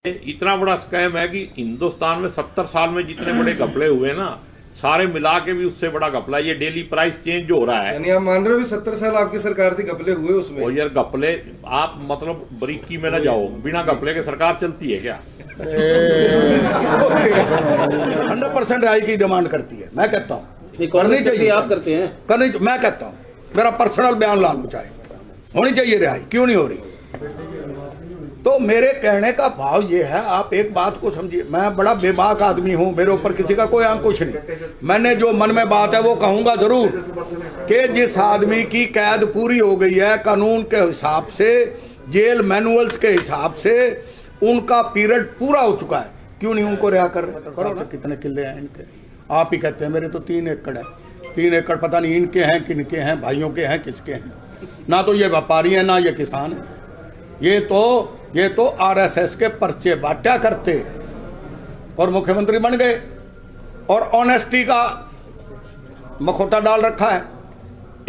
इतना बड़ा स्कैम है कि हिंदुस्तान में 70 साल में जितने बड़े घपले हुए ना, सारे मिला के भी उससे बड़ा घपला ये डेली प्राइस चेंज हो रहा है। यानी आप मान रहे हो भी 70 साल आपकी सरकार थी, घपले हुए उसमें? और यार घपले, आप मतलब बारीकी में ना जाओ, बिना घपले के सरकार चलती है क्या? 100% राय की डिमांड करती है। मैं कहता हूँ करनी चाहिए, आप करते हैं करनी। मैं कहता हूँ, मेरा पर्सनल बयान ला लूँ, चाहे होनी चाहिए रिहाई, क्यों नहीं हो रही? तो मेरे कहने का भाव ये है, आप एक बात को समझिए, मैं बड़ा बेबाक आदमी हूं, मेरे ऊपर किसी का कोई अंकुश नहीं। मैंने जो मन में बात है वो कहूंगा जरूर कि जिस आदमी की कैद पूरी हो गई है कानून के हिसाब से, जेल मैनुअल्स के हिसाब से, उनका पीरियड पूरा हो चुका है, क्यों नहीं उनको रिहा कर रहे? कितने किले हैं इनके? आप ही कहते हैं मेरे तो 3 एकड़ है। 3 एकड़ पता नहीं इनके हैं किनके हैं, भाइयों के हैं किसके हैं। ना तो ये व्यापारी है ना ये किसान है। ये तो आरएसएस के पर्चे बांटा करते और मुख्यमंत्री बन गए और ऑनेस्टी का मखौटा डाल रखा है।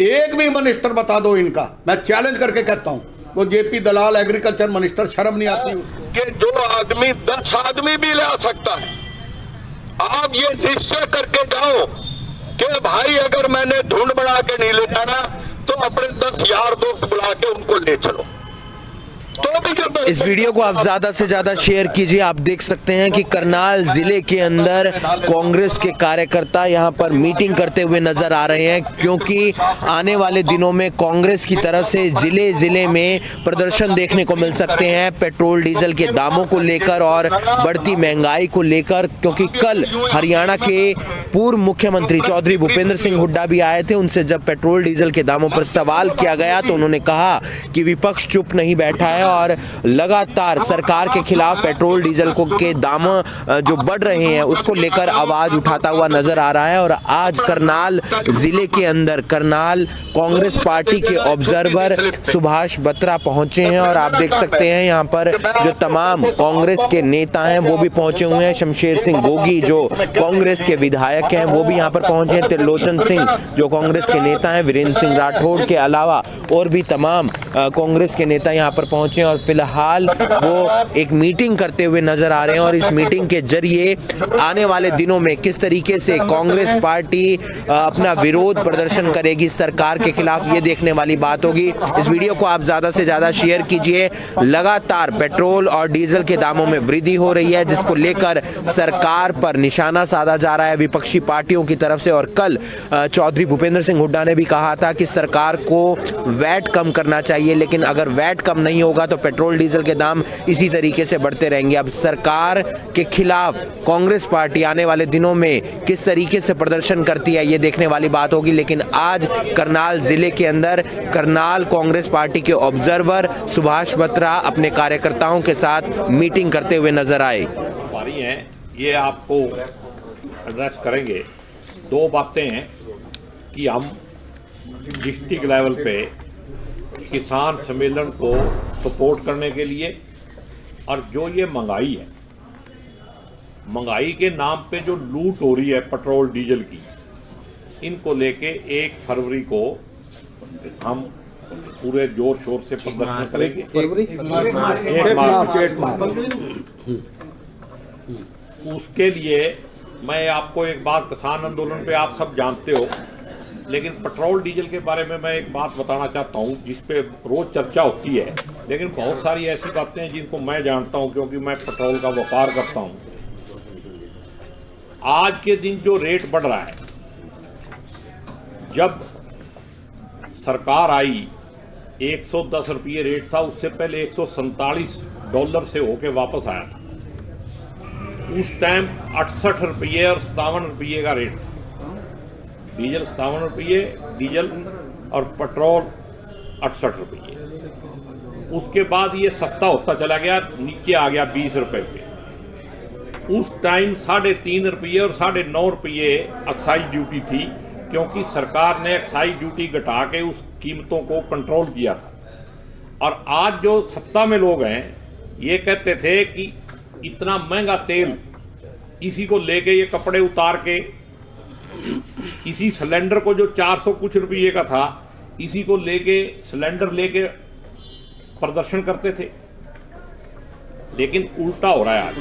एक भी मिनिस्टर बता दो इनका, मैं चैलेंज करके कहता हूं, वो जेपी दलाल एग्रीकल्चर मिनिस्टर, शर्म नहीं आती उसको कि जो आदमी 10 आदमी भी ला सकता है। आप ये निश्चय करके जाओ कि भाई अगर मैंने ढूंढ बढ़ा के नहीं ले जाना तो अपने 10 यार दोस्त बुला के उनको ले चलो। इस वीडियो को आप ज्यादा से ज्यादा शेयर कीजिए। आप देख सकते हैं कि करनाल जिले के अंदर कांग्रेस के कार्यकर्ता यहां पर मीटिंग करते हुए नजर आ रहे हैं, क्योंकि आने वाले दिनों में कांग्रेस की तरफ से जिले जिले में प्रदर्शन देखने को मिल सकते हैं, पेट्रोल डीजल के दामों को लेकर और बढ़ती महंगाई को लेकर। क्योंकि कल हरियाणा के पूर्व मुख्यमंत्री चौधरी भूपेंद्र सिंह हुड्डा भी आए थे, उनसे जब पेट्रोल डीजल के दामों पर सवाल किया गया तो उन्होंने कहा कि विपक्ष चुप नहीं बैठा है और लगातार सरकार के खिलाफ पेट्रोल डीजल के दाम जो बढ़ रहे हैं उसको लेकर आवाज उठाता हुआ नजर आ रहा है। और आज करनाल जिले के अंदर करनाल कांग्रेस पार्टी के ऑब्जर्वर सुभाष बत्रा पहुंचे हैं और आप देख सकते हैं यहां पर जो तमाम कांग्रेस के नेता हैं वो भी पहुंचे हुए हैं। शमशेर सिंह गोगी जो कांग्रेस के विधायक हैं वो भी यहां पर पहुंचे हैं। त्रिलोचन सिंह जो कांग्रेस के नेता हैं, वीरेंद्र सिंह राठौड़ के अलावा और भी तमाम कांग्रेस के नेता यहां पर पहुंचे हैं और फिलहाल वो एक मीटिंग करते हुए नजर आ रहे हैं। और इस मीटिंग के जरिए आने वाले दिनों में किस तरीके से कांग्रेस पार्टी अपना विरोध प्रदर्शन करेगी सरकार के खिलाफ, ये देखने वाली बात होगी। इस वीडियो को आप ज्यादा से ज्यादा शेयर कीजिए। लगातार पेट्रोल और डीजल के दामों में वृद्धि हो रही है, जिसको लेकर सरकार पर निशाना साधा जा रहा है विपक्षी पार्टियों की तरफ से। और कल चौधरी भूपेंद्र सिंह हुड्डा ने भी कहा था कि सरकार को वैट कम करना चाहिए, लेकिन अगर वैट कम नहीं होगा तो पेट्रोल डीजल के दाम इसी तरीके से बढ़ते रहेंगे। अब सरकार के खिलाफ कांग्रेस पार्टी आने वाले दिनों में किस तरीके से प्रदर्शन करती है ये देखने वाली बात होगी। लेकिन आज करनाल जिले के अंदर करनाल कांग्रेस पार्टी के ऑब्जर्वर सुभाष बत्रा अपने कार्यकर्ताओं के साथ मीटिंग करते हुए नजर आए। बारी है ये आपको एड्रेस करेंगे। 2 बातें हैं कि हम डिस्ट्रिक्ट लेवल पे किसान सम्मेलन को सपोर्ट करने के लिए, और जो ये महंगाई है, महंगाई के नाम पे जो लूट हो रही है पेट्रोल डीजल की, इनको लेके 1 फरवरी को हम पूरे जोर शोर से प्रदर्शन करेंगे। 1 मार्च। उसके लिए मैं आपको एक बात, किसान आंदोलन पे आप सब जानते हो, लेकिन पेट्रोल डीजल के बारे में मैं एक बात बताना चाहता हूं जिस पे रोज चर्चा होती है, लेकिन बहुत सारी ऐसी बातें हैं जिनको मैं जानता हूं क्योंकि मैं पेट्रोल का व्यापार करता हूं। आज के दिन जो रेट बढ़ रहा है, जब सरकार आई 110 रुपये रेट था, उससे पहले $147 से होके वापस आया था। उस टाइम 68 रुपये और 57 रुपये का रेट था। डीजल 57 रुपये डीजल और पेट्रोल 68 रुपये। उसके बाद ये सस्ता होता चला गया, नीचे आ गया 20 रुपये पे। उस टाइम 3.5 रुपये और 9.5 रुपये एक्साइज ड्यूटी थी, क्योंकि सरकार ने एक्साइज ड्यूटी घटा के उस कीमतों को कंट्रोल किया था। और आज जो सत्ता में लोग हैं ये कहते थे कि इतना महंगा तेल, इसी को लेके ये कपड़े उतार के, इसी सिलेंडर को जो 400 कुछ रुपये का था, इसी को लेके सिलेंडर लेके प्रदर्शन करते थे। लेकिन उल्टा हो रहा है आज।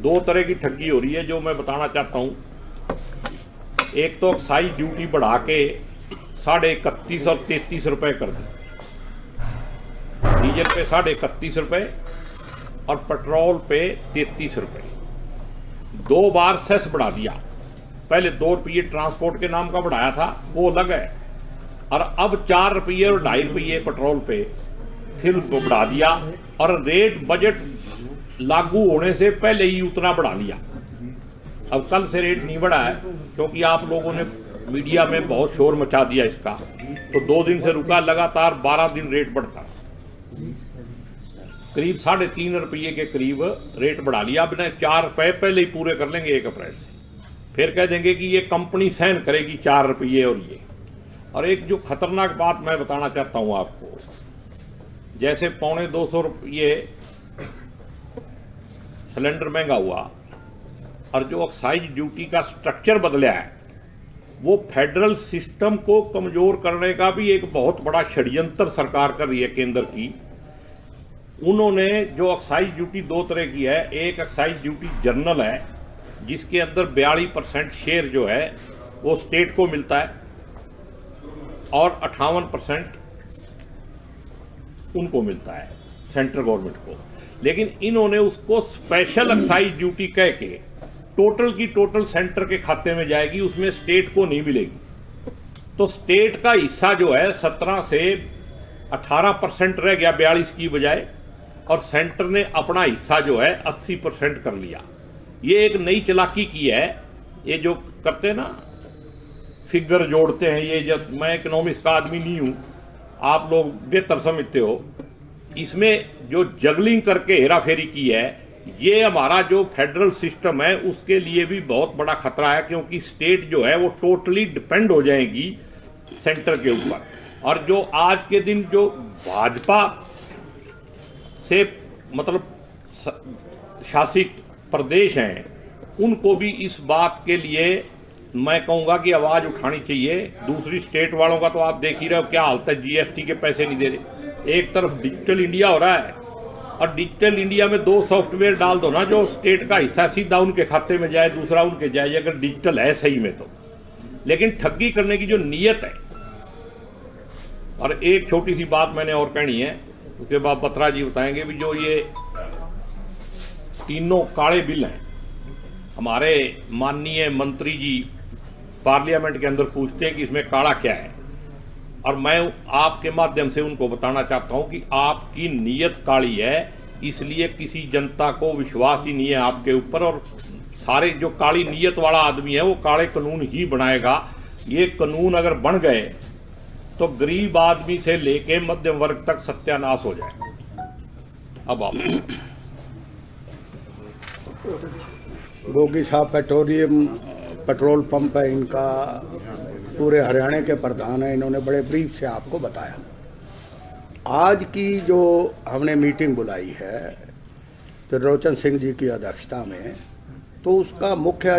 दो तरह की ठगी हो रही है जो मैं बताना चाहता हूं। एक तो एक्साइज ड्यूटी बढ़ा के 31.5 और 33 रुपए कर दी, डीजल पे 31.5 रुपए और पेट्रोल पे 33 रुपए। 2 बार सेस बढ़ा दिया। पहले 2 रुपये ट्रांसपोर्ट के नाम का बढ़ाया था, वो अलग है, और अब 4 रुपये और 2.5 रुपये पेट्रोल पे फिर उसको बढ़ा दिया, और रेट बजट लागू होने से पहले ही उतना बढ़ा लिया। अब कल से रेट नहीं बढ़ा है क्योंकि आप लोगों ने मीडिया में बहुत शोर मचा दिया इसका, तो 2 दिन से रुका, लगातार 12 दिन रेट बढ़ता, करीब 3.5 रुपये के करीब रेट बढ़ा लिया। अब ना 4 रुपए पहले ही पूरे कर लेंगे 1 अप्रैल से, फिर कह देंगे कि ये कंपनी सहन करेगी 4 रुपये और ये। और एक जो खतरनाक बात मैं बताना चाहता हूं आपको, जैसे 250 रुपये सिलेंडर महंगा हुआ और जो एक्साइज ड्यूटी का स्ट्रक्चर बदला है, वो फेडरल सिस्टम को कमजोर करने का भी एक बहुत बड़ा षड्यंत्र सरकार कर रही है केंद्र की। उन्होंने जो एक्साइज ड्यूटी 2 तरह की है, एक एक्साइज ड्यूटी जनरल है जिसके अंदर 42% शेयर जो है वो स्टेट को मिलता है और 58% उनको मिलता है, सेंट्रल गवर्नमेंट को। लेकिन इन्होंने उसको स्पेशल एक्साइज ड्यूटी कह के टोटल की टोटल सेंटर के खाते में जाएगी, उसमें स्टेट को नहीं मिलेगी। तो स्टेट का हिस्सा जो है 17 से 18% रह गया 42 की बजाय, और सेंटर ने अपना हिस्सा जो है 80% कर लिया। ये एक नई चालाकी की है। ये जो करते हैं ना, फिगर जोड़ते हैं, ये जब मैं इकोनॉमिक्स का आदमी नहीं हूं, आप लोग बेहतर समझते हो, इसमें जो जगलिंग करके हेराफेरी की है, ये हमारा जो फेडरल सिस्टम है उसके लिए भी बहुत बड़ा खतरा है, क्योंकि स्टेट जो है वो टोटली डिपेंड हो जाएगी सेंटर के ऊपर। और जो आज के दिन जो भाजपा से मतलब शासित प्रदेश हैं, उनको भी इस बात के लिए मैं कहूंगा कि आवाज उठानी चाहिए। दूसरी स्टेट वालों का तो आप देख ही रहे हो क्या हालत है, जीएसटी के पैसे नहीं दे रहे। एक तरफ डिजिटल इंडिया हो रहा है, और डिजिटल इंडिया में 2 सॉफ्टवेयर डाल दो ना, जो स्टेट का हिस्सा सीधा उनके खाते में जाए, दूसरा उनके जाए, अगर डिजिटल है सही में तो। लेकिन ठगी करने की जो नीयत है। और एक छोटी सी बात मैंने और कहनी है, उसके बाद बत्रा जी बताएंगे भी। जो ये तीनों काले बिल हैं, हमारे माननीय मंत्री जी पार्लियामेंट के अंदर पूछते हैं कि इसमें काला क्या है, और मैं आपके माध्यम से उनको बताना चाहता हूं कि आपकी नीयत काली है, इसलिए किसी जनता को विश्वास ही नहीं है आपके ऊपर। और सारे जो काली नीयत वाला आदमी है वो काले कानून ही बनाएगा। ये कानून अगर बन गए तो गरीब आदमी से लेके मध्यम वर्ग तक सत्यानाश हो जाए। अब आप गोगी साहब पेट्रोल पंप है इनका, पूरे हरियाणा के प्रधान हैं, इन्होंने बड़े ब्रीफ से आपको बताया। आज की जो हमने मीटिंग बुलाई है त्रिलोचन सिंह जी की अध्यक्षता में, तो उसका मुख्य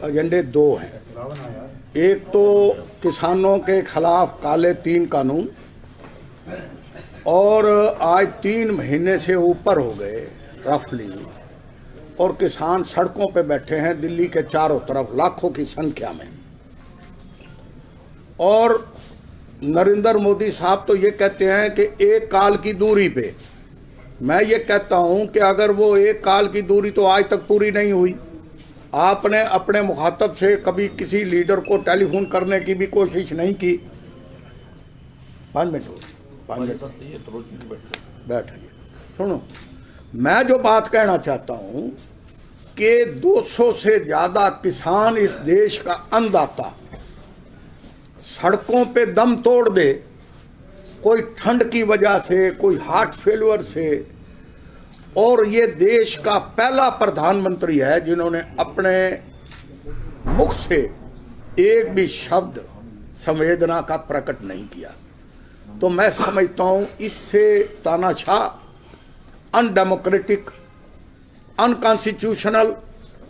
एजेंडे 2 हैं। एक तो किसानों के खिलाफ काले 3 कानून, और आज 3 महीने से ऊपर हो गए रफली, और किसान सड़कों पे बैठे हैं दिल्ली के चारों तरफ लाखों की संख्या में। और नरेंद्र मोदी साहब तो ये कहते हैं कि 1 काल की दूरी पे। मैं ये कहता हूं कि अगर वो 1 काल की दूरी तो आज तक पूरी नहीं हुई। आपने अपने मुखातब से कभी किसी लीडर को टेलीफोन करने की भी कोशिश नहीं की। 5 मिनट बैठिए, सुनो। मैं जो बात कहना चाहता हूं कि 200 से ज़्यादा किसान इस देश का अन्नदाता सड़कों पे दम तोड़ दे, कोई ठंड की वजह से, कोई हार्ट फेलियर से, और ये देश का पहला प्रधानमंत्री है जिन्होंने अपने मुख से एक भी शब्द संवेदना का प्रकट नहीं किया। तो मैं समझता हूं इससे तानाशाह, अनडेमोक्रेटिक, अनकॉन्स्टिट्यूशनल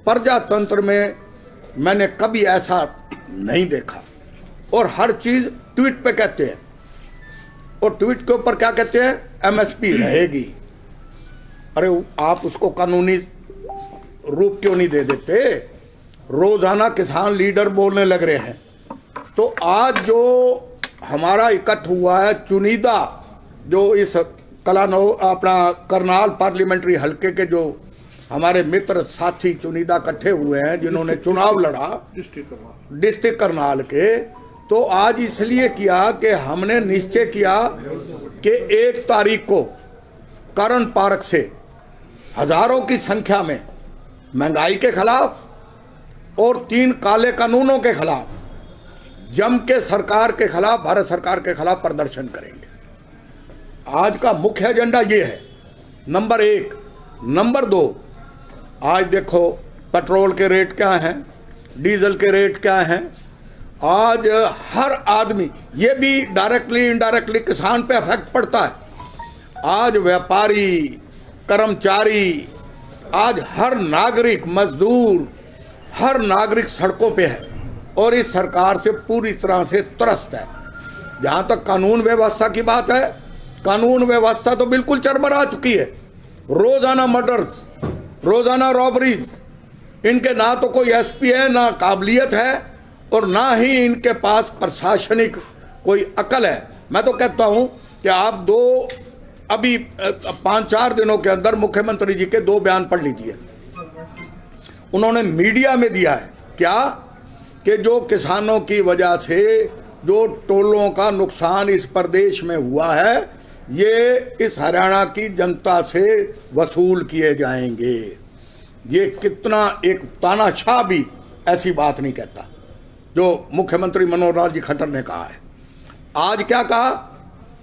प्रजातंत्र में मैंने कभी ऐसा नहीं देखा। और हर चीज ट्वीट पे कहते हैं, और ट्वीट के ऊपर क्या कहते हैं, एमएसपी रहेगी। अरे आप उसको कानूनी रूप क्यों नहीं दे देते? रोजाना किसान लीडर बोलने लग रहे हैं। तो आज जो हमारा इकट्ठ हुआ है चुनिंदा, जो इस अपना करनाल पार्लियामेंट्री हलके के जो हमारे मित्र साथी चुनिंदा इकट्ठे हुए हैं, जिन्होंने चुनाव लड़ा डिस्ट्रिक्ट करनाल के, तो आज इसलिए किया कि हमने निश्चय किया कि 1 तारीख को करण पार्क से हजारों की संख्या में महंगाई के खिलाफ और 3 काले कानूनों के खिलाफ जम के सरकार के खिलाफ, भारत सरकार के खिलाफ प्रदर्शन करेंगे। आज का मुख्य एजेंडा ये है, नंबर 1। नंबर 2, आज देखो पेट्रोल के रेट क्या हैं, डीजल के रेट क्या हैं। आज हर आदमी, ये भी डायरेक्टली इनडायरेक्टली किसान पे इफेक्ट पड़ता है। आज व्यापारी, कर्मचारी, आज हर नागरिक, मजदूर, हर नागरिक सड़कों पे है और इस सरकार से पूरी तरह से त्रस्त है। जहाँ तक कानून व्यवस्था की बात है, कानून व्यवस्था तो बिल्कुल चरमरा चुकी है। रोजाना मर्डर्स, रोजाना रॉबरीज, इनके ना तो कोई एसपी है, ना काबिलियत है और ना ही इनके पास प्रशासनिक कोई अकल है। मैं तो कहता हूं कि आप अभी 5-4 दिनों के अंदर मुख्यमंत्री जी के 2 बयान पढ़ लीजिए। उन्होंने मीडिया में दिया है क्या कि जो किसानों की वजह से जो टोलों का नुकसान इस प्रदेश में हुआ है, ये इस हरियाणा की जनता से वसूल किए जाएंगे। ये कितना एक तानाशाह भी ऐसी बात नहीं कहता जो मुख्यमंत्री मनोहर लाल जी खट्टर ने कहा है। आज क्या कहा?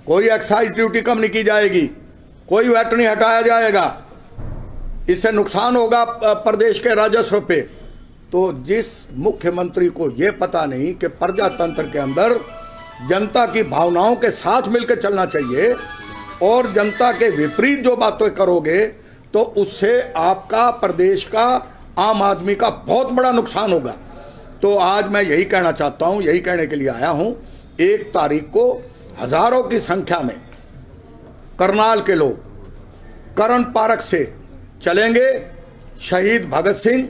कोई एक्साइज ड्यूटी कम नहीं की जाएगी, कोई वैट नहीं हटाया जाएगा, इससे नुकसान होगा प्रदेश के राजस्व पे। तो जिस मुख्यमंत्री को यह पता नहीं कि प्रजातंत्र के अंदर जनता की भावनाओं के साथ मिलकर चलना चाहिए और जनता के विपरीत जो बातें करोगे तो उससे आपका, प्रदेश का, आम आदमी का बहुत बड़ा नुकसान होगा। तो आज मैं यही कहना चाहता हूं, यही कहने के लिए आया हूं, 1 तारीख को हजारों की संख्या में करनाल के लोग करण पार्क से चलेंगे। शहीद भगत सिंह,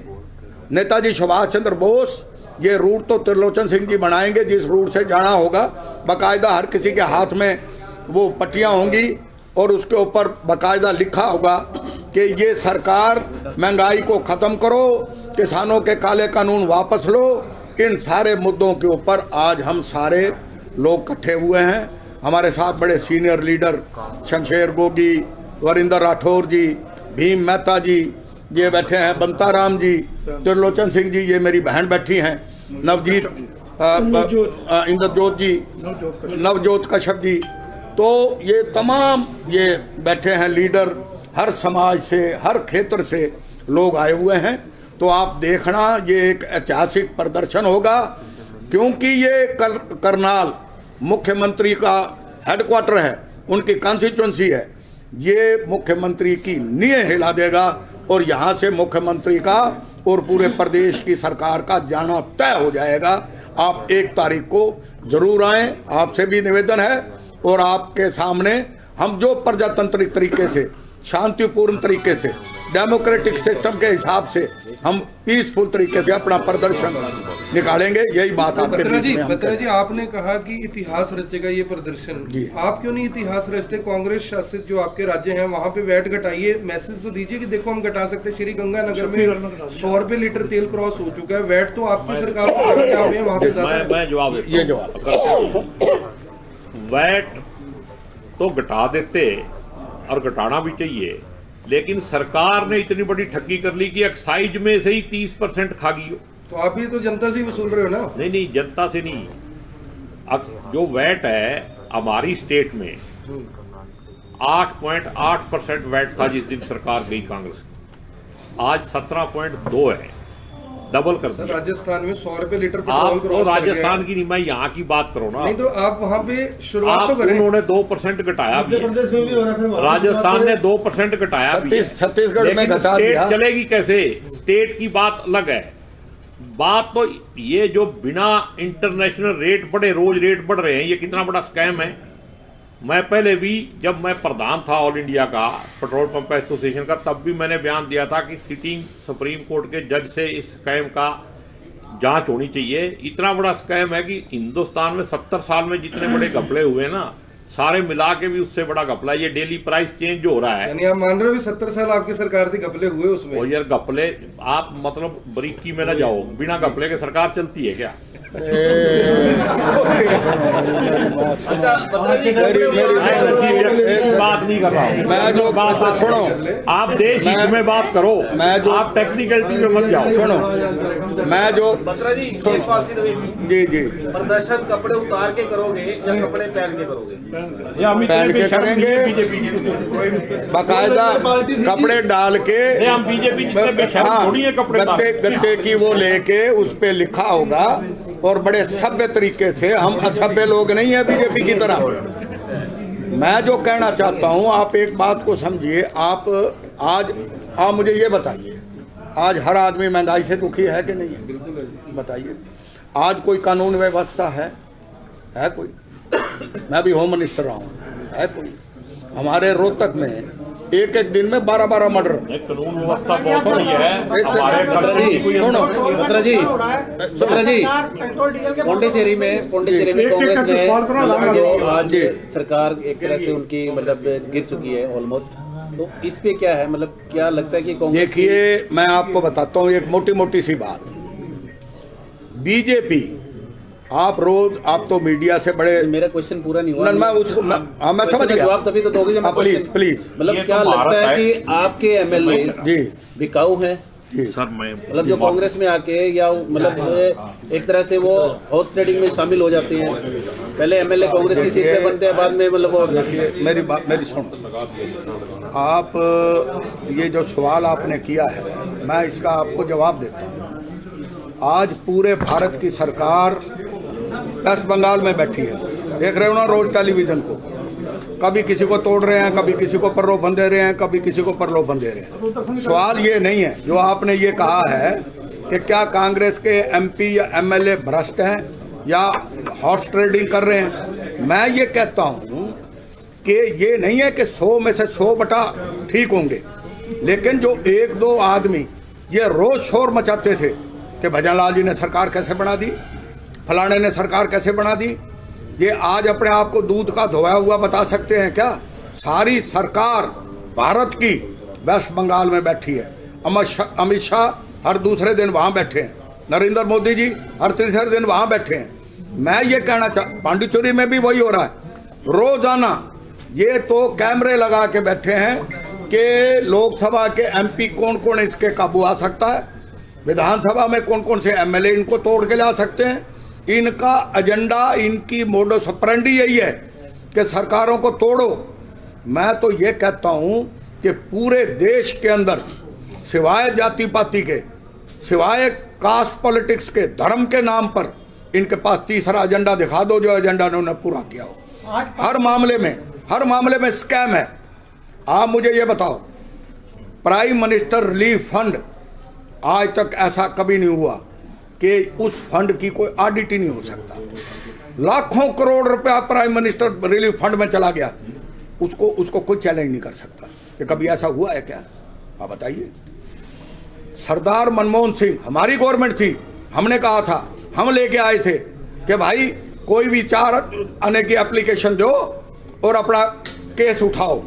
नेताजी सुभाष चंद्र बोस, ये रूट तो त्रिलोचन सिंह जी बनाएंगे। जिस रूट से जाना होगा बाकायदा हर किसी के हाथ में वो पट्टियां होंगी और उसके ऊपर बाकायदा लिखा होगा कि ये सरकार महंगाई को ख़त्म करो, किसानों के काले कानून वापस लो। इन सारे मुद्दों के ऊपर आज हम सारे लोग इकट्ठे हुए हैं। हमारे साथ बड़े सीनियर लीडर शमशेर गोगी, वरिंदर राठौर जी, भीम मेहता जी, ये बैठे हैं, बंताराम जी, त्रिलोचन सिंह जी, ये मेरी बहन बैठी हैं, नवजीत, इंद्रजोत जी, नवजोत कश्यप जी। तो ये तमाम ये बैठे हैं लीडर, हर समाज से, हर क्षेत्र से लोग आए हुए हैं। तो आप देखना, ये एक ऐतिहासिक प्रदर्शन होगा, क्योंकि ये करनाल मुख्यमंत्री का हेडक्वार्टर है, उनकी कॉन्स्टिट्यूंसी है। ये मुख्यमंत्री की नींव हिला देगा और यहाँ से मुख्यमंत्री का और पूरे प्रदेश की सरकार का जाना तय हो जाएगा। आप 1 तारीख को जरूर आएं, आपसे भी निवेदन है। और आपके सामने हम जो प्रजातांत्रिक तरीके से, शांतिपूर्ण तरीके से, डेमोक्रेटिक सिस्टम के हिसाब से हम पीसफुल तरीके से अपना प्रदर्शन निकालेंगे। यही बात आपके बीच में। बत्रा जी, आपने कहा कि इतिहास रचेगा ये प्रदर्शन, आप क्यों नहीं इतिहास रचते? कांग्रेस शासित जो आपके राज्य हैं वहाँ पे वैट घटाइए, मैसेज तो दीजिए कि देखो हम घटा सकते हैं। श्री गंगानगर में 100 रुपए लीटर तेल क्रॉस हो चुका है, वैट तो आपकी सरकार वहाँ पे जवाब वैट तो घटा देते और घटाना भी चाहिए, लेकिन सरकार ने इतनी बड़ी ठगी कर ली कि एक्साइज में से ही 30% खा गई हो। तो आप ये तो जनता से ही वसूल रहे हो ना? नहीं, जनता से नहीं। जो वैट है हमारी स्टेट में 8.8% वैट था जिस दिन सरकार गई कांग्रेस, आज 17.2 है, डबल कर दिया। राजस्थान में 100 रुपए लीटर आप तो राजस्थान की नहीं, मैं यहाँ की बात करो ना। नहीं तो आप वहाँ पे शुरुआत तो करें। उन्होंने 2% घटाया भी, राजस्थान ने 2% घटाया भी, छत्तीसगढ़ में घटा दिया। चलेगी कैसे? स्टेट की बात अलग है। बात तो ये जो बिना इंटरनेशनल रेट बढ़े रोज रेट बढ़ रहे हैं, ये कितना बड़ा स्कैम है। मैं पहले भी, जब मैं प्रधान था ऑल इंडिया का पेट्रोल पंप एसोसिएशन का, तब भी मैंने बयान दिया था कि सिटिंग सुप्रीम कोर्ट के जज से इस स्कैम का जांच होनी चाहिए। इतना बड़ा स्कैम है कि हिंदुस्तान में 70 साल में जितने बड़े घपले हुए ना, सारे मिला के भी उससे बड़ा घपला ये डेली प्राइस चेंज जो हो रहा है। यानी आप मान रहे हो 70 साल आपकी सरकार थी, घपले हुए उसमें? और यार घपले, आप मतलब बारीकी में ना जाओ, बिना घपले के सरकार चलती है क्या? बात नहीं कर रहा हूँ मैं जो बात, सुनो, आप देश हित में बात करो, आप टेक्निकलिटी में मत जाओ। सुनो, मैं जो बत्रा जी, देशपाल सिंह द्विवेदी, जी जी प्रदर्शन कपड़े उतार के करोगे या कपड़े पहन के करोगे? पहन के करेंगे, बाकायदा कपड़े डाल के, हम बीजेपी थोड़ी है कपड़े गत्ते की वो लेके उस पे लिखा होगा, और बड़े सभ्य तरीके से, हम असभ्य लोग नहीं है बीजेपी की तरह। मैं जो कहना चाहता हूं, आप एक बात को समझिए। आप मुझे ये बताइए, आज हर आदमी महंगाई से दुखी है कि नहीं है? बताइए, आज कोई कानून व्यवस्था है कोई? मैं भी होम मिनिस्टर रहा हूँ, है कोई? हमारे रोहतक में एक दिन में 12 मर्डर। कानून व्यवस्था बहुत बड़ी है। पौंडीचेरी में कांग्रेस ने जो आज सरकार एक तरह से उनकी मतलब गिर चुकी है ऑलमोस्ट, तो इस पे क्या है, मतलब क्या लगता है कि कांग्रेस? देखिए, मैं आपको बताता हूँ एक मोटी सी बात। बीजेपी, आप तो मीडिया से बड़े, मेरा क्वेश्चन पूरा नहीं हुआ। मैं उसको मैं समझ गया। जवाब तभी तो दोगे जब मैं प्लीज। मतलब क्या लगता है कि आपके एमएलए जी बिकाऊ हैं? सर, मैं मतलब जो कांग्रेस में आके या मतलब एक तरह से वो हॉर्स ट्रेडिंग में शामिल हो जाते हैं। पहले एमएलए कांग्रेस की सीट पे बनते हैं, बाद में मतलब वो। देखिए, मेरी सुनो, आप ये जो सवाल आपने किया है, मैं इसका आपको जवाब देता हूँ। आज पूरे भारत की सरकार वेस्ट बंगाल में बैठी है, देख रहे हो ना रोज टेलीविजन को। कभी किसी को तोड़ रहे हैं, कभी किसी को प्रलोभन दे रहे हैं, कभी किसी को प्रलोभन दे रहे हैं। सवाल ये नहीं है जो आपने ये कहा है कि क्या कांग्रेस के एमपी या एमएलए भ्रष्ट हैं या हॉर्स ट्रेडिंग कर रहे हैं। मैं ये कहता हूँ कि ये नहीं है कि 100 में से 100 बटा ठीक होंगे, लेकिन जो 1-2 आदमी ये रोज शोर मचाते थे कि भजनलाल जी ने सरकार कैसे बना दी, फलाने ने सरकार कैसे बना दी, ये आज अपने आप को दूध का धोया हुआ बता सकते हैं क्या? सारी सरकार भारत की वेस्ट बंगाल में बैठी है। अमित शाह हर दूसरे दिन वहाँ बैठे हैं, नरेंद्र मोदी जी हर तीसरे दिन वहाँ बैठे हैं। मैं ये कहना पांडिचेरी में भी वही हो रहा है रोजाना। ये तो कैमरे लगा के बैठे हैं कि लोकसभा के एमपी कौन कौन इसके काबू आ सकता है, विधानसभा में कौन कौन से एमएलए इनको तोड़ के ला सकते हैं। इनका एजेंडा, इनकी मोडस ऑपरेंडी यही है कि सरकारों को तोड़ो। मैं तो ये कहता हूँ कि पूरे देश के अंदर सिवाय जाति पाति के, सिवाय कास्ट पॉलिटिक्स के, धर्म के नाम पर इनके पास तीसरा एजेंडा दिखा दो जो एजेंडा उन्होंने पूरा किया हो। हर मामले में स्कैम है। आप मुझे ये बताओ, प्राइम मिनिस्टर रिलीफ फंड, आज तक ऐसा कभी नहीं हुआ कि उस फंड की कोई ऑडिट ही नहीं हो सकता। लाखों करोड़ रुपया प्राइम मिनिस्टर रिलीफ फंड में चला गया, उसको कोई चैलेंज नहीं कर सकता कि कभी ऐसा हुआ है क्या? आप बताइए। सरदार मनमोहन सिंह, हमारी गवर्नमेंट थी, हमने कहा था, हम लेके आए थे कि भाई कोई भी 4 आने की एप्लीकेशन दो और अपना केस उठाओ,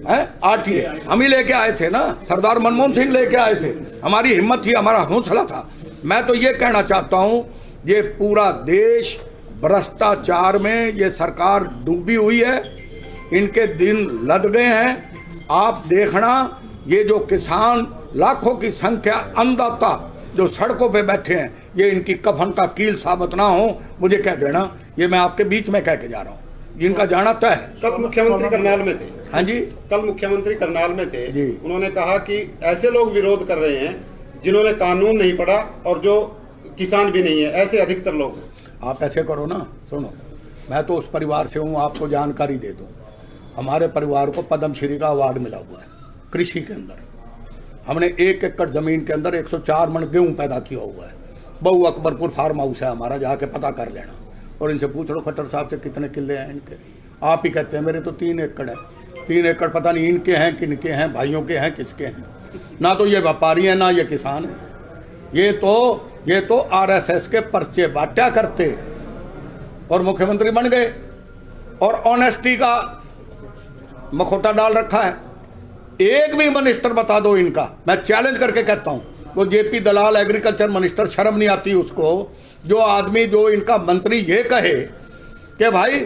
है आरटीए। हम ही लेके आए थे ना, सरदार मनमोहन सिंह लेके आए थे। हमारी हिम्मत थी, हमारा हौसला था। मैं तो ये कहना चाहता हूँ, ये पूरा देश भ्रष्टाचार में, ये सरकार डूबी हुई है, इनके दिन लद गए हैं। आप देखना, ये जो किसान लाखों की संख्या अन्नदाता जो सड़कों पे बैठे हैं, ये इनकी कफन का कील साबित ना हो, मुझे कह देना। ये मैं आपके बीच में कह के जा रहा हूँ, जिनका जाना तय है। कल मुख्यमंत्री करनाल में थे। हाँ जी, कल मुख्यमंत्री करनाल में थे जी। उन्होंने कहा कि ऐसे लोग विरोध कर रहे हैं जिन्होंने कानून नहीं पढ़ा और जो किसान भी नहीं है, ऐसे अधिकतर लोग। आप ऐसे करो ना, सुनो, मैं तो उस परिवार से हूँ, आपको जानकारी दे दूँ। हमारे परिवार को पद्मश्री का अवार्ड मिला हुआ है कृषि के अंदर। हमने 1 एकड़ जमीन के अंदर 104 मन गेहूँ पैदा किया हुआ है। बहु अकबरपुर फार्म हाउस है हमारा, जाके पता कर लेना और इनसे पूछ लो खट्टर साहब से कितने किले हैं इनके। आप ही कहते हैं मेरे तो 3 एकड़ है। 3 एकड़ पता नहीं इनके हैं किनके हैं, भाइयों के हैं किसके हैं। ना तो ये व्यापारी हैं ना ये किसान हैं। ये तो आरएसएस के पर्चे बांटा करते और मुख्यमंत्री बन गए और ऑनेस्टी का मखोटा डाल रखा है। एक भी मिनिस्टर बता दो इनका, मैं चैलेंज करके कहता हूं, वो जेपी दलाल एग्रीकल्चर मिनिस्टर, शर्म नहीं आती उसको, जो आदमी जो इनका मंत्री ये कहे कि भाई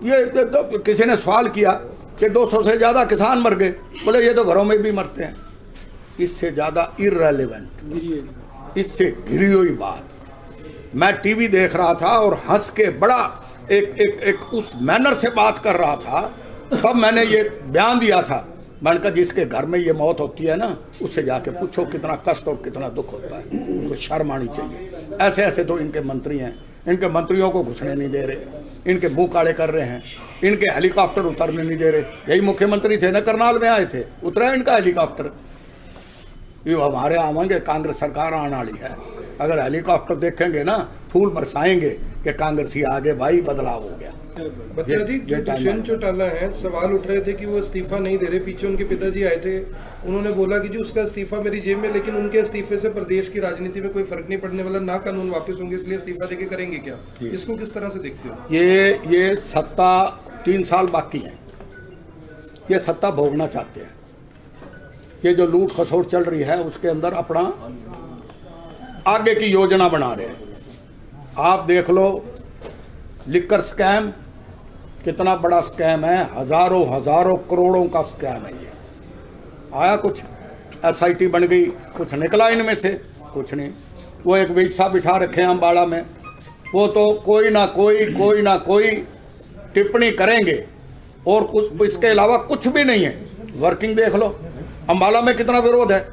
ये तो किसी ने सवाल किया कि 200 से ज़्यादा किसान मर गए, बोले ये तो घरों में भी मरते हैं। इससे ज़्यादा इर्रेलेवेंट, इससे घिरी हुई बात। मैं टीवी देख रहा था और हंस के बड़ा एक उस मैनर से बात कर रहा था, तब मैंने ये बयान दिया था। मैंने कहा जिसके घर में ये मौत होती है ना, उससे जाके पूछो कितना कष्ट और कितना दुख होता है। उनको शर्म आनी चाहिए। ऐसे ऐसे तो इनके मंत्री हैं, इनके मंत्रियों को घुसने नहीं दे रहे, इनके मुंह काले कर रहे हैं, इनके हेलीकॉप्टर उतरने नहीं दे रहे। यही मुख्यमंत्री थे ना, करनाल में आए थे, उतरा इनका हेलीकॉप्टर। ये हमारे आवेंगे, कांग्रेस सरकार आने वाली है, अगर हेलीकॉप्टर देखेंगे ना फूल बरसाएंगे कि कांग्रेस ही आगे भाई बदलाव हो गया। बच्चा जी, जो दुष्यंत चौटाला है, सवाल उठ रहे थे कि वो इस्तीफा नहीं दे रहे। पीछे उनके पिताजी आए थे, उन्होंने बोला कि जी उसका इस्तीफा मेरी जेब में, लेकिन उनके इस्तीफे से प्रदेश की राजनीति में कोई फर्क नहीं पड़ने वाला, ना कानून वापस होंगे, इसलिए इस्तीफा देके करेंगे क्या? इसको किस तरह से देखते हो? ये सत्ता 3 साल बाकी है, ये सत्ता भोगना चाहते हैं। ये जो लूट खसोट चल रही है उसके अंदर अपना आगे की योजना बना रहे हैं। आप देख लो लिकर स्कैम, कितना बड़ा स्कैम है, हजारों करोड़ों का स्कैम है। ये आया कुछ, एसआईटी बन गई, कुछ निकला इनमें से कुछ नहीं। वो एक वैद साहब बिठा रखे हैं अम्बाला में, वो तो कोई ना कोई टिप्पणी करेंगे और कुछ इसके अलावा कुछ भी नहीं है। वर्किंग देख लो, अम्बाला में कितना विरोध है।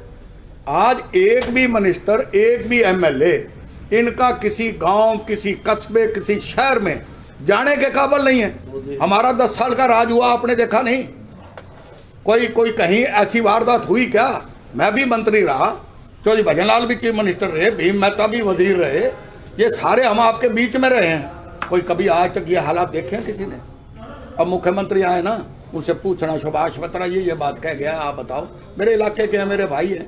आज एक भी मिनिस्टर, एक भी एमएलए इनका किसी गांव, किसी कस्बे, किसी शहर में जाने के काबिल नहीं है। हमारा 10 साल का राज हुआ, आपने देखा नहीं? कोई कहीं ऐसी वारदात हुई क्या? मैं भी मंत्री रहा, चौधरी भजनलाल भी चीफ मिनिस्टर रहे, भीम मेहता भी वजीर रहे, ये सारे हम आपके बीच में रहे हैं। कोई कभी आज तक ये हालात देखे हैं किसी ने? अब मुख्यमंत्री आए ना, उनसे पूछना, सुभाष बत्रा ये बात कह गया, आप बताओ। मेरे इलाके के हैं, मेरे भाई हैं,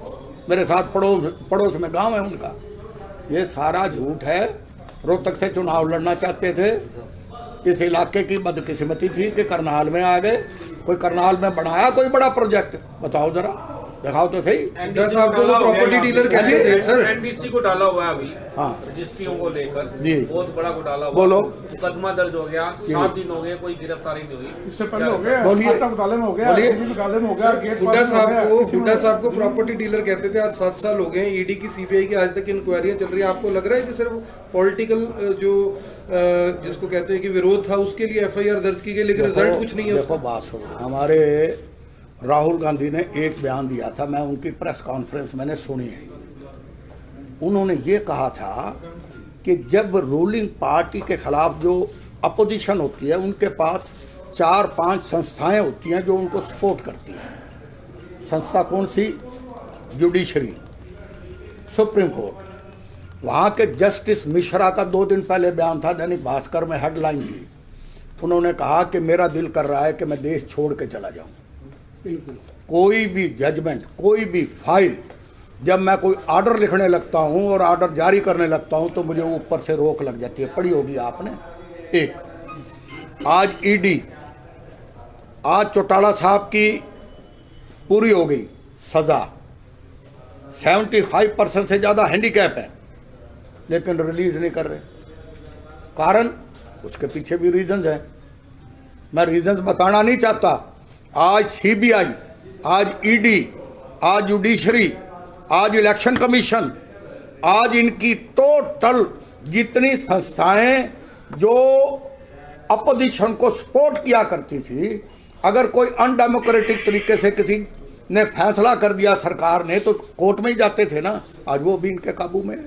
मेरे साथ पड़ोस में गांव है उनका। ये सारा झूठ है। रोहतक से चुनाव लड़ना चाहते थे, इस इलाके की बदकिस्मती थी कि करनाल में आ गए। कोई करनाल में बनाया कोई बड़ा प्रोजेक्ट? बताओ जरा, दिखाओ तो सही। प्रॉपर्टी डीलर कहते थे सर, एनडीसी घोटाला हुआ है अभी, हाँ, रजिस्ट्रियों को लेकर जी, बहुत बड़ा घोटाला हुआ। बोलो। मुकदमा दर्ज हो गया, 7 दिन हो गए, कोई गिरफ्तारी नहीं हुई। इससे पहले हो गया, बोलिए, घोटाले में हो गया, बोलिए। घोटाले में हो गया। हुड्डा साहब को प्रॉपर्टी डीलर कहते थे, आज 7 साल हो गए। ईडी की, सीबीआई की आज तक इंक्वायरियां चल रही है। आपको लग रहा है कि सिर्फ पॉलिटिकल जो जिसको कहते हैं कि विरोध था, उसके लिए एफआईआर दर्ज की गई, लेकिन रिजल्ट कुछ नहीं है? देखो बात सुनो, हमारे राहुल गांधी ने एक बयान दिया था, मैं उनकी प्रेस कॉन्फ्रेंस मैंने सुनी है। उन्होंने ये कहा था कि जब रूलिंग पार्टी के खिलाफ जो अपोजिशन होती है, उनके पास 4-5 संस्थाएं होती हैं जो उनको सपोर्ट करती हैं। संस्था कौन सी? Judiciary, supreme court. वहाँ के जस्टिस मिश्रा का 2 दिन पहले बयान था, दैनिक भास्कर में हेडलाइन थी। उन्होंने कहा कि मेरा दिल कर रहा है कि मैं देश छोड़ के चला जाऊँ। कोई भी जजमेंट, कोई भी फाइल, जब मैं कोई ऑर्डर लिखने लगता हूं और ऑर्डर जारी करने लगता हूं तो मुझे ऊपर से रोक लग जाती है। पढ़ी होगी आपने। एक आज ईडी, आज चौटाला साहब की पूरी हो गई सजा, 75% से ज़्यादा हैंडीकैप है, लेकिन रिलीज नहीं कर रहे। कारण उसके पीछे भी रीजंस हैं, मैं रीजंस बताना नहीं चाहता। आज सीबीआई, आज ईडी, आज जुडिशरी, आज इलेक्शन कमीशन, आज इनकी टोटल जितनी संस्थाएं जो अपोजिशन को सपोर्ट किया करती थी, अगर कोई अनडेमोक्रेटिक तरीके से किसी ने फैसला कर दिया सरकार ने, तो कोर्ट में ही जाते थे ना। आज वो भी इनके काबू में है।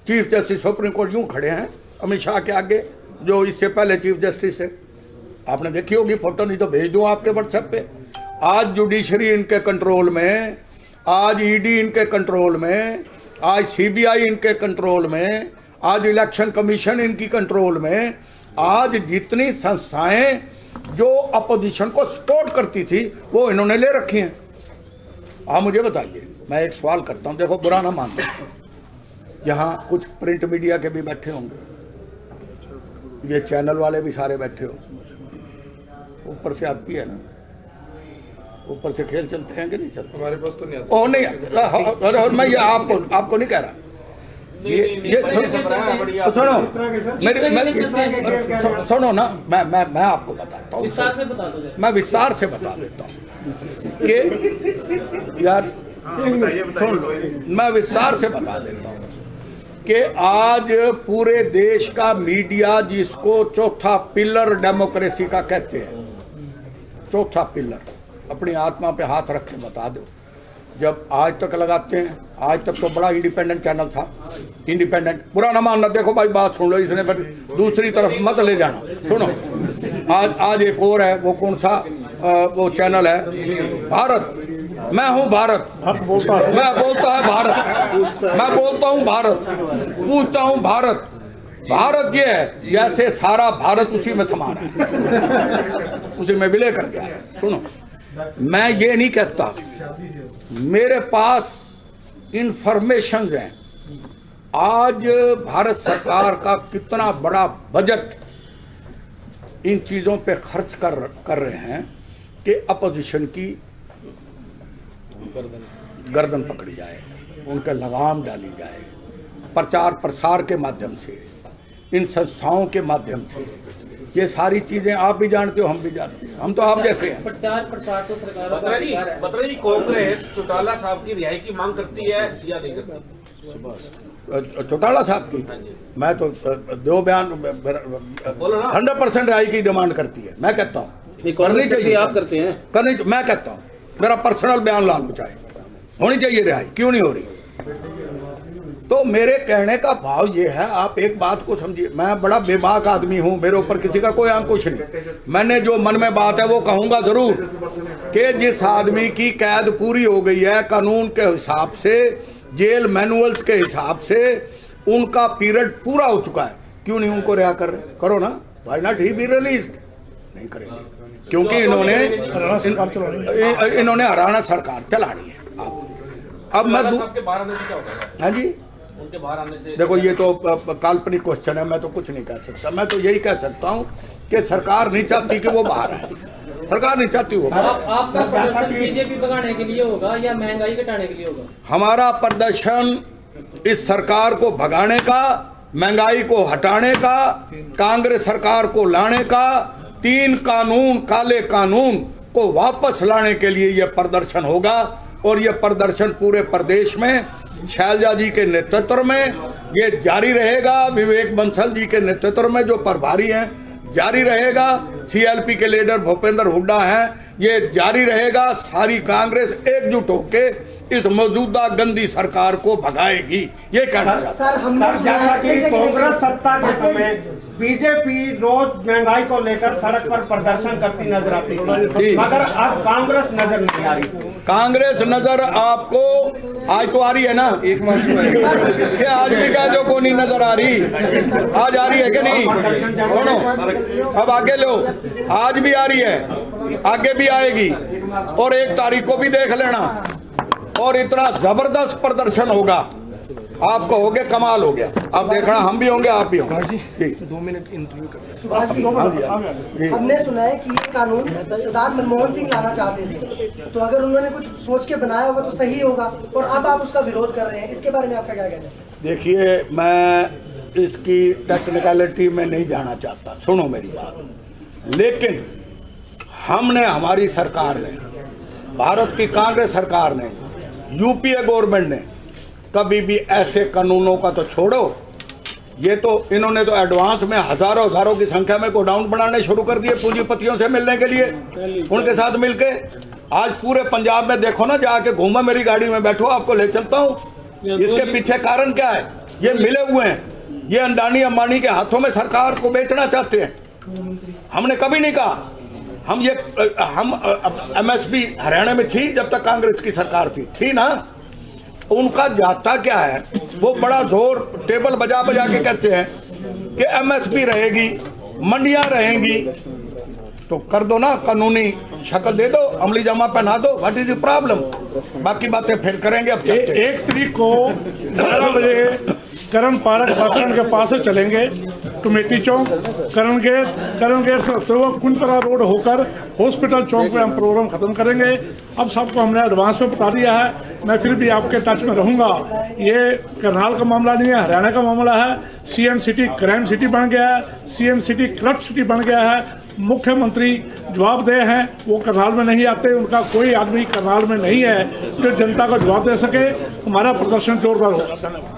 चीफ जस्टिस सुप्रीम कोर्ट यूं खड़े हैं अमित शाह के आगे, जो इससे पहले चीफ जस्टिस है। आपने देखी होगी फोटो, नहीं तो भेज दूं आपके व्हाट्सएप पे। आज जुडिशरी इनके कंट्रोल में, आज ईडी इनके कंट्रोल में, आज सीबीआई इनके कंट्रोल में, आज इलेक्शन कमीशन इनकी कंट्रोल में, आज जितनी संस्थाएं जो अपोजिशन को सपोर्ट करती थी वो इन्होंने ले रखी हैं। आप मुझे बताइए, मैं एक सवाल करता हूं, देखो बुरा ना मानते, यहाँ कुछ प्रिंट मीडिया के भी बैठे होंगे, ये चैनल वाले भी सारे बैठे हो, ऊपर से आती है ना, ऊपर से खेल चलते हैं कि नहीं चलते? हमारे पास तो नहीं आता। ओ नहीं, मैं ये आपको नहीं कह रहा, ये सुनो सुनो ना, मैं आपको बताता हूँ, मैं विस्तार से बता देता हूँ कि यार सुन लो, मैं विस्तार से बता देता हूँ कि आज पूरे देश का मीडिया जिसको चौथा पिलर डेमोक्रेसी का कहते हैं, चौथा पिलर, अपनी आत्मा पे हाथ रख के बता दो, जब आज तक लगाते हैं, आज तक तो बड़ा इंडिपेंडेंट चैनल था, इंडिपेंडेंट, बुरा ना मानना, देखो भाई बात सुन लो, इसने पर दूसरी तरफ मत ले जाना, सुनो, आज एक और है, वो कौन सा वो चैनल है, भारत, मैं हूं भारत, मैं बोलता है भारत, मैं बोलता हूं भारत, पूछता हूं भारत, भारत ये है, जैसे सारा भारत उसी में समा रहा है, उसी में विलय कर गया। सुनो, मैं ये नहीं कहता, मेरे पास इंफॉर्मेशन हैं, आज भारत सरकार का कितना बड़ा बजट इन चीजों पे खर्च कर रहे हैं कि अपोजिशन की गर्दन पकड़ी जाए, उनके लगाम डाली जाए, प्रचार प्रसार के माध्यम से, इन संस्थाओं के माध्यम से, ये सारी चीजें आप भी जानते हो, हम भी जानते हैं, हम तो आप जैसे हैं। प्रचार प्रसार तो सरकार बत्रा जी कांग्रेस चौटाला साहब की रिहाई की मांग करती है या नहीं करती? चौटाला साहब की मैं तो दो बयान 100% रिहाई की डिमांड करती है, मैं कहता हूँ करनी चाहिए, आप करते हैं, करनी, मैं कहता हूँ, मेरा पर्सनल बयान ला लो, चाहे होनी चाहिए रिहाई, क्यों नहीं हो रही? तो मेरे कहने का भाव ये है, आप एक बात को समझिए, मैं बड़ा बेबाक आदमी हूं, मेरे ऊपर किसी का कोई अंकुश नहीं, मैंने जो मन में बात है वो कहूंगा जरूर कि जिस आदमी की कैद पूरी हो गई है कानून के हिसाब से, जेल मैनुअल्स के हिसाब से, उनका पीरियड पूरा हो चुका है, क्यों नहीं उनको रिहा कर रहे? करो ना, why not he be released? नहीं करेंगे, क्योंकि इन्होंने हरियाणा सरकार चलानी है। अब मैं के बाहर आने से क्या होगा? हाँ जी, उनके बाहर आने से देखो ये तो काल्पनिक क्वेश्चन है, मैं तो कुछ नहीं कह सकता, मैं तो यही कह सकता हूँ कि सरकार नहीं चाहती कि वो बाहर आए, सरकार नहीं चाहती वो। आपका प्रदर्शन बीजेपी भगाने के लिए होगा या महंगाई घटाने के लिए होगा? हमारा प्रदर्शन इस सरकार को भगाने का, महंगाई को हटाने का, कांग्रेस सरकार को लाने का, 3 कानून, काले कानून को वापस लाने के लिए यह प्रदर्शन होगा। और यह प्रदर्शन पूरे प्रदेश में शैलजा जी के नेतृत्व में ये जारी रहेगा, विवेक बंसल जी के नेतृत्व में जो प्रभारी हैं जारी रहेगा, सीएलपी के लीडर भूपेंद्र हुड्डा हैं, ये जारी रहेगा। सारी कांग्रेस एकजुट होके इस मौजूदा गंदी सरकार को भगाएगी, ये कहना चाहता सर, जैसा कि कांग्रेस सत्ता के समय बीजेपी रोज महंगाई को लेकर सड़क पर प्रदर्शन करती नजर आती थी, मगर अब कांग्रेस नजर नहीं आ रही। कांग्रेस नजर आपको आज तो आ रही है ना, एक मार्च में आज भी कह दो को नहीं नजर आ रही, आज आ रही है कि नहीं? सुनो, अब आगे लो, आज भी आ रही है, आगे भी आएगी, और 1 तारीख को भी देख लेना, और इतना जबरदस्त प्रदर्शन होगा, आप कहोगे कमाल हो गया। अब देखना, हम भी होंगे, आप भी होंगे। जी 2 मिनट इंटरव्यू कर सुभाष जी, हमने सुना है कि ये कानून सरदार मनमोहन सिंह लाना चाहते थे, तो अगर उन्होंने कुछ सोच के बनाया होगा तो सही होगा, और अब आप उसका विरोध कर रहे हैं, इसके बारे में आपका क्या कहना है? देखिए, मैं इसकी टेक्निकलिटी में नहीं जाना चाहता, सुनो मेरी बात, लेकिन हमने, हमारी सरकार ने, भारत की कांग्रेस सरकार ने, यूपीए गवर्नमेंट ने कभी भी ऐसे कानूनों का तो छोड़ो, ये तो इन्होंने तो एडवांस में हजारों की संख्या में गोडाउन बनाने शुरू कर दिए पूंजीपतियों से मिलने के लिए, उनके साथ मिलके। आज पूरे पंजाब में देखो ना, जाके घूमा, मेरी गाड़ी में बैठो, आपको ले चलता हूँ। इसके पीछे कारण क्या है? ये मिले हुए हैं, ये अंडानी अंबानी के हाथों में सरकार को बेचना चाहते हैं। हमने कभी नहीं कहा, हम एमएसपी हरियाणा में थी जब तक कांग्रेस की सरकार थी ना। उनका जाता क्या है, वो बड़ा जोर टेबल बजा के कहते हैं कि एमएसपी रहेगी, मंडियां रहेंगी तो कर दो ना, कानूनी शक्ल दे दो, अमली जामा पहना दो, व्हाट इज द प्रॉब्लम? बाकी बातें फिर करेंगे। अब चलते हैं। 1 तारीख को 11 बजे करण पार्क बसस्टैंड के पास से चलेंगे, कमेटी चौक, करण गेट से होते हुए कुंतरा रोड होकर हॉस्पिटल चौक पे हम प्रोग्राम खत्म करेंगे। अब सबको हमने एडवांस में बता दिया है, मैं फिर भी आपके टच में रहूंगा। ये करनाल का मामला नहीं है, हरियाणा का मामला है। CN सिटी क्राइम सिटी बन गया है, CN सिटी करप्ट सिटी बन गया है। मुख्यमंत्री जवाबदेह हैं, वो करनाल में नहीं आते, उनका कोई आदमी करनाल में नहीं है जो जनता को जवाब दे सके। हमारा प्रदर्शन जोरदार होगा। धन्यवाद।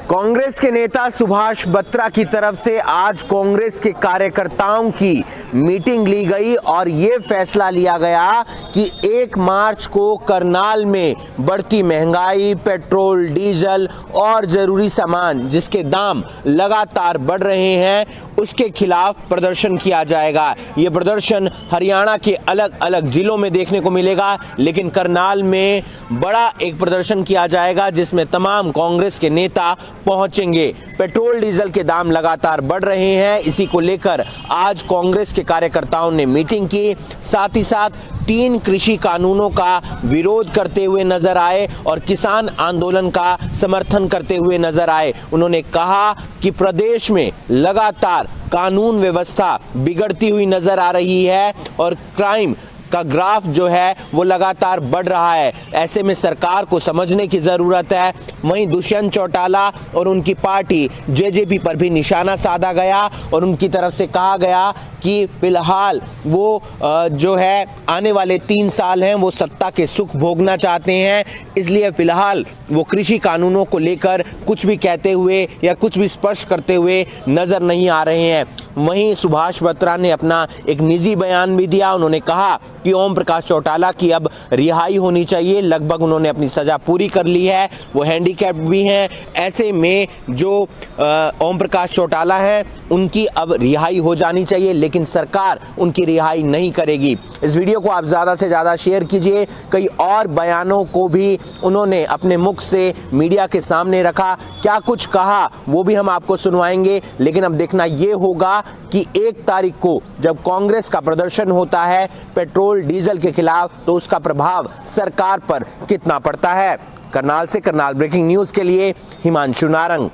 कांग्रेस के नेता सुभाष बत्रा की तरफ से आज कांग्रेस के कार्यकर्ताओं की मीटिंग ली गई और ये फैसला लिया गया कि 1 मार्च को करनाल में बढ़ती महंगाई, पेट्रोल, डीजल और जरूरी सामान जिसके दाम लगातार बढ़ रहे हैं, उसके खिलाफ प्रदर्शन किया जाएगा। ये प्रदर्शन हरियाणा के अलग अलग जिलों में देखने को मिलेगा, लेकिन करनाल में बड़ा एक प्रदर्शन किया जाएगा जिसमें तमाम कांग्रेस के नेता पहुंचेंगे। पेट्रोल डीजल के दाम लगातार बढ़ रहे हैं, इसी को लेकर आज कांग्रेस के कार्यकर्ताओं ने मीटिंग की। साथ ही साथ 3 कृषि कानूनों का विरोध करते हुए नजर आए और किसान आंदोलन का समर्थन करते हुए नजर आए। उन्होंने कहा कि प्रदेश में लगातार कानून व्यवस्था बिगड़ती हुई नजर आ रही है और क्राइम का ग्राफ जो है वो लगातार बढ़ रहा है। ऐसे में सरकार को समझने की जरूरत है। वहीं दुष्यंत चौटाला और उनकी पार्टी जेजेपी पर भी निशाना साधा गया और उनकी तरफ से कहा गया कि फिलहाल वो जो है आने वाले 3 साल हैं वो सत्ता के सुख भोगना चाहते हैं, इसलिए फिलहाल वो कृषि कानूनों को लेकर कुछ भी कहते हुए या कुछ भी स्पष्ट करते हुए नजर नहीं आ रहे हैं। वहीं सुभाष बत्रा ने अपना एक निजी बयान भी दिया। उन्होंने कहा कि ओम प्रकाश चौटाला की अब रिहाई होनी चाहिए। लगभग उन्होंने अपनी सजा पूरी कर ली है, वो हैंडीकैप्ड भी हैं। ऐसे में जो ओम प्रकाश चौटाला हैं उनकी अब रिहाई हो जानी चाहिए, लेकिन सरकार उनकी रिहाई नहीं करेगी। इस वीडियो को आप ज़्यादा से ज़्यादा शेयर कीजिए। कई और बयानों को भी उन्होंने अपने मुख से मीडिया के सामने रखा। क्या कुछ कहा वो भी हम आपको सुनवाएंगे, लेकिन अब देखना ये होगा कि 1 तारीख को जब कांग्रेस का प्रदर्शन होता है पेट्रोल डीजल के खिलाफ, तो उसका प्रभाव सरकार पर कितना पड़ता है। करनाल से करनाल ब्रेकिंग न्यूज़ के लिए हिमांशु नारंग।